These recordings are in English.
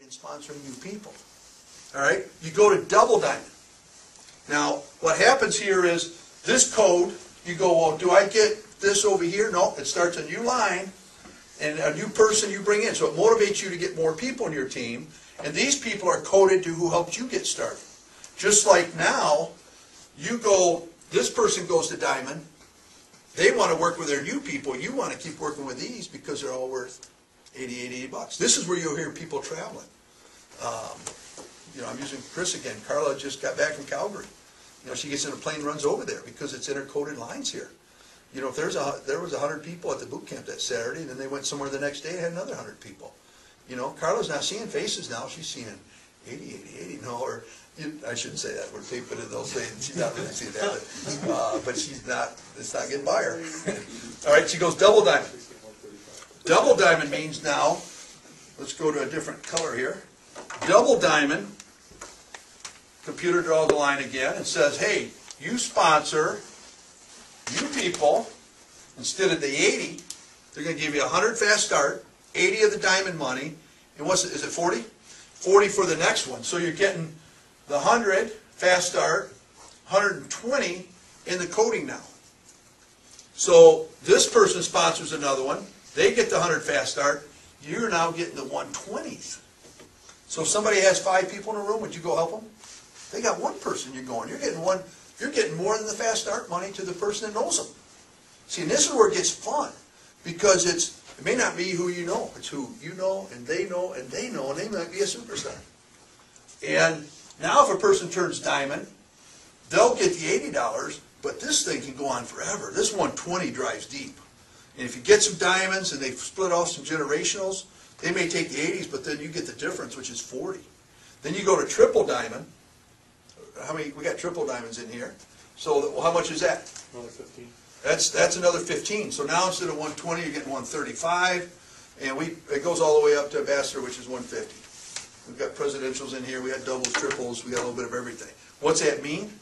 in sponsoring new people. All right, you go to double diamond. Now, what happens here is this code, you go, well, do I get this over here? No, it starts a new line and a new person you bring in. So it motivates you to get more people on your team. And these people are coded to who helped you get started. Just like now, you go, this person goes to diamond. They want to work with their new people. You want to keep working with these because they're all worth $80 This is where you'll hear people traveling. I'm using Chris again. Carla just got back from Calgary. She gets in a plane, runs over there because it's intercoded lines here. If there was 100 people at the boot camp that Saturday, and then they went somewhere the next day and had another 100 people. Carla's not seeing faces now. She's seeing 80. No, or I shouldn't say that. We're taping it. They'll say she's not really seeing that. But she's not. It's not getting by her. All right. She goes double diamond. Double diamond means now. Let's go to a different color here. Double diamond. Computer draws the line again and says, "Hey, you sponsor new people instead of the 80. They're going to give you 100 fast start, 80 of the diamond money, and is it 40? 40 for the next one. So you're getting the 100 fast start, 120 in the coding now. So this person sponsors another one. They get the 100 fast start. You're now getting the 120s. So if somebody has 5 people in a room, would you go help them? They got one person you're going. You're getting one. You're getting more than the fast start money to the person that knows them. See, and this is where it gets fun because it may not be who you know. It's who you know, and they know, and they know, and they might be a superstar. And now if a person turns diamond, they'll get the $80, but this thing can go on forever. This 120 drives deep. And if you get some diamonds and they split off some generationals, they may take the 80s, but then you get the difference, which is 40. Then you go to triple diamond. How many? We got triple diamonds in here. So how much is that? Another 15. That's another 15. So now instead of 120, you're getting 135, and it goes all the way up to ambassador, which is 150. We've got presidentials in here. We got doubles, triples. We got a little bit of everything. What's that mean?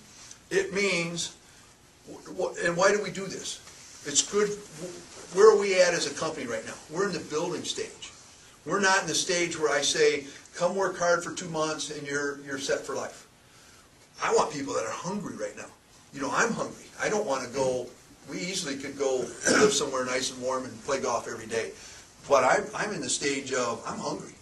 It means, and why do we do this? It's good. Where are we at as a company right now? We're in the building stage. We're not in the stage where I say, come work hard for 2 months and you're set for life. I want people that are hungry right now. I'm hungry. I don't want to go. We easily could go live somewhere nice and warm and play golf every day. But I'm in the stage of, I'm hungry.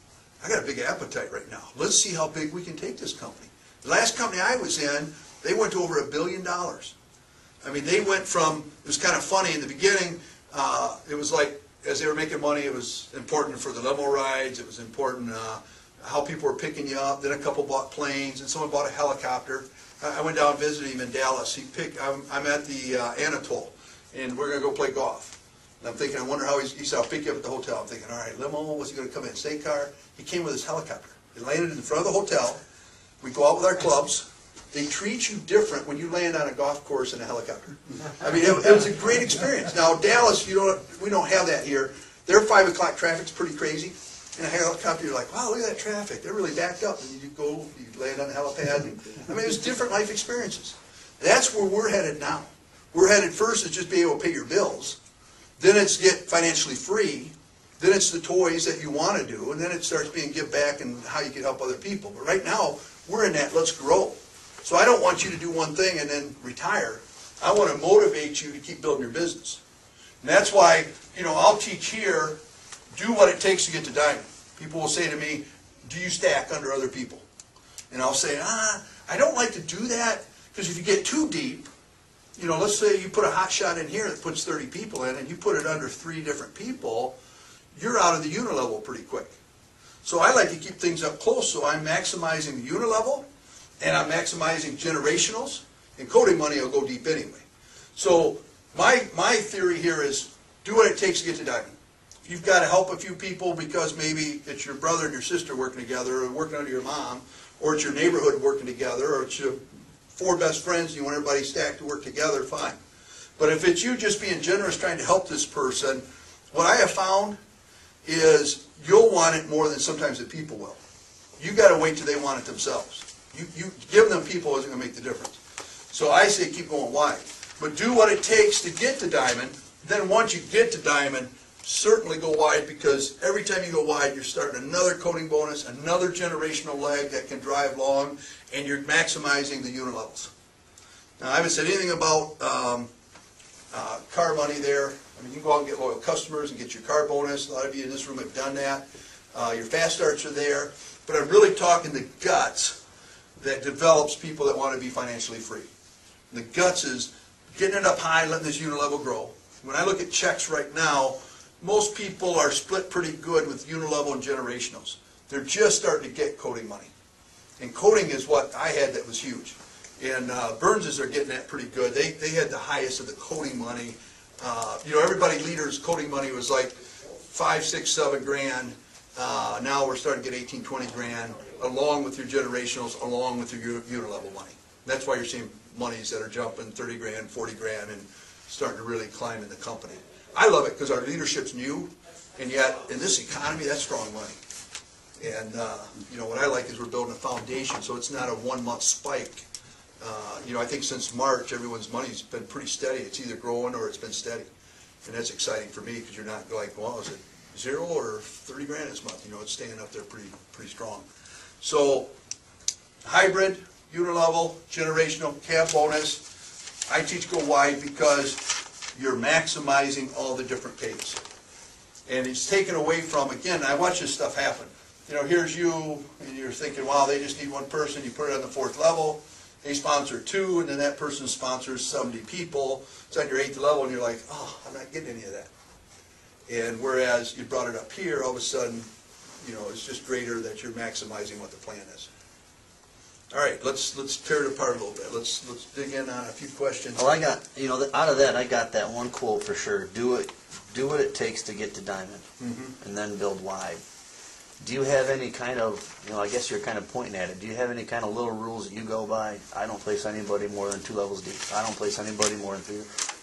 I got a big appetite right now. Let's see how big we can take this company. The last company I was in, they went to over $1 billion. I mean, they went from, it was kind of funny in the beginning, it was like, as they were making money, it was important for the limo rides, it was important how people were picking you up. Then a couple bought planes, and someone bought a helicopter. I went down and visited him in Dallas. I'm at the Anatole, and we're going to go play golf. And I'm thinking, I wonder how he said, I'll pick you up at the hotel. I'm thinking, all right, limo, what's he going to come in? State car? He came with his helicopter. He landed in front of the hotel. We go out with our clubs. They treat you different when you land on a golf course in a helicopter. I mean, it was a great experience. Now, Dallas, we don't have that here. Their 5 o'clock traffic's pretty crazy. In a helicopter, you're like, wow, look at that traffic. They're really backed up. And you land on the helipad. I mean, it was different life experiences. That's where we're headed now. We're headed first is just be able to pay your bills. Then it's get financially free. Then it's the toys that you want to do. And then it starts being give back and how you can help other people. But right now, we're in that let's grow. So I don't want you to do one thing and then retire. I want to motivate you to keep building your business. And that's why, I'll teach here, do what it takes to get to diamond. People will say to me, do you stack under other people? And I'll say, I don't like to do that, because if you get too deep, let's say you put a hot shot in here that puts 30 people in, and you put it under 3 different people, you're out of the unilevel pretty quick. So I like to keep things up close, so I'm maximizing the unilevel, and I'm maximizing generationals, and coding money will go deep anyway. So my theory here is do what it takes to get to diamond. If you've got to help a few people because maybe it's your brother and your sister working together, or working under your mom, or it's your neighborhood working together, or it's your 4 best friends and you want everybody stacked to work together, fine. But if it's you just being generous trying to help this person, what I have found is you'll want it more than sometimes the people will. You got to wait till they want it themselves. You give them people isn't going to make the difference. So I say keep going wide. But do what it takes to get to diamond. Then once you get to diamond, certainly go wide, because every time you go wide, you're starting another coating bonus, another generational leg that can drive long, and you're maximizing the unit levels. Now, I haven't said anything about car money there. I mean, you can go out and get loyal customers and get your car bonus. A lot of you in this room have done that. Your fast starts are there. But I'm really talking the guts that develops people that want to be financially free. And the guts is getting it up high, letting this unit level grow. When I look at checks right now, most people are split pretty good with unilevel and generationals. They're just starting to get coating money. And coating is what I had that was huge. And Burns's are getting that pretty good. They had the highest of the coating money. You know, everybody leaders coating money was like 5, 6, 7 grand. Now we're starting to get 18, 20 grand, along with your generationals, along with your unilevel money. That's why you're seeing monies that are jumping 30 grand, 40 grand, and starting to really climb in the company. I love it because our leadership's new, and yet in this economy, that's strong money. And you know, what I like is we're building a foundation, so it's not a 1-month spike. You know, I think since March, everyone's money's been pretty steady. It's either growing or it's been steady. And that's exciting for me, because you're not like, well, is it 0 or 30 grand this month? You know, it's staying up there pretty strong. So, hybrid, unilevel, generational, cap bonus. I teach go wide because you're maximizing all the different pays. And it's taken away from, again, I watch this stuff happen. You know, here's you, and you're thinking, wow, they just need one person. You put it on the 4th level. They sponsor 2, and then that person sponsors 70 people. It's on your 8th level, and you're like, oh, I'm not getting any of that. And whereas you brought it up here, all of a sudden, you know, it's just greater that you're maximizing what the plan is. All right, let's tear it apart a little bit. Let's dig in on a few questions. Well, I got, you know, out of that, I got that one quote for sure. Do what it takes to get to diamond, and then build wide. Do you have any kind of, you know, I guess you're kind of pointing at it. Do you have any kind of little rules that you go by? I don't place anybody more than 2 levels deep. I don't place anybody more than 3.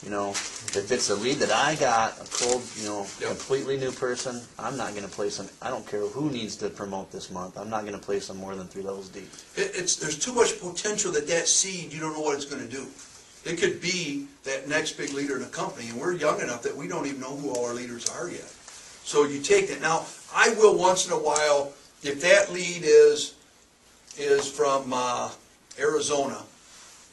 You know, if it's a lead that I got, a cold, you know, completely new person, I'm not going to place them. I don't care who needs to promote this month. I'm not going to place them more than 3 levels deep. There's too much potential that seed, you don't know what it's going to do. It could be that next big leader in a company, and we're young enough that we don't even know who all our leaders are yet. So you take it. Now, I will once in a while, if that lead is from Arizona,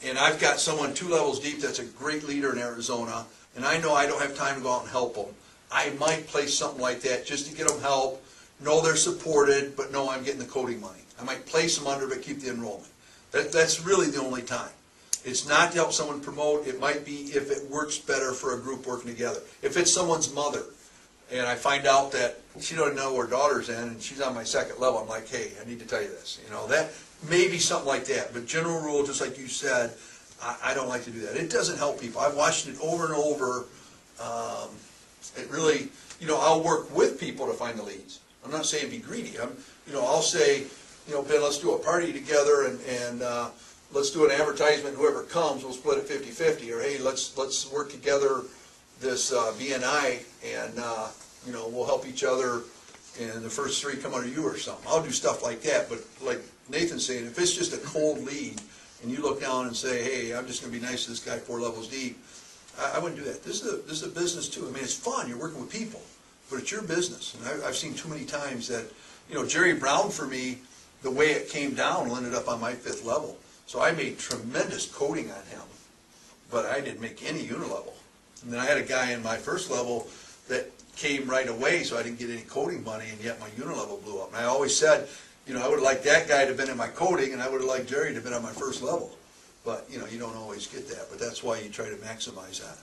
and I've got someone 2 levels deep that's a great leader in Arizona, and I know I don't have time to go out and help them, I might place something like that just to get them help, know they're supported, but know I'm getting the coating money. I might place them under, but keep the enrollment. That's really the only time. It's not to help someone promote. It might be if it works better for a group working together. If it's someone's mother, and I find out that she doesn't know her daughter's in, and she's on my 2nd level, I'm like, hey, I need to tell you this. You know, that may be something like that. But general rule, just like you said, I don't like to do that. It doesn't help people. I've watched it over and over. It really, you know, I'll work with people to find the leads. I'm not saying be greedy. You know, I'll say, you know, Ben, let's do a party together, and let's do an advertisement. Whoever comes, we'll split it 50-50. Or hey, let's work together this BNI, and you know, we'll help each other, and the first 3 come under you or something. I'll do stuff like that. But like Nathan's saying, if it's just a cold lead, and you look down and say, hey, I'm just going to be nice to this guy 4 levels deep, I wouldn't do that. This is a business too. I mean, it's fun. You're working with people, but it's your business. And I've seen too many times that, you know, Jerry Brown for me, the way it came down ended up on my 5th level. So I made tremendous coating on him, but I didn't make any unilevel. And then I had a guy in my 1st level that came right away, so I didn't get any coating money, and yet my unilevel blew up. And I always said, you know, I would have liked that guy to have been in my coating, and I would have liked Jerry to have been on my 1st level. But, you know, you don't always get that, but that's why you try to maximize that.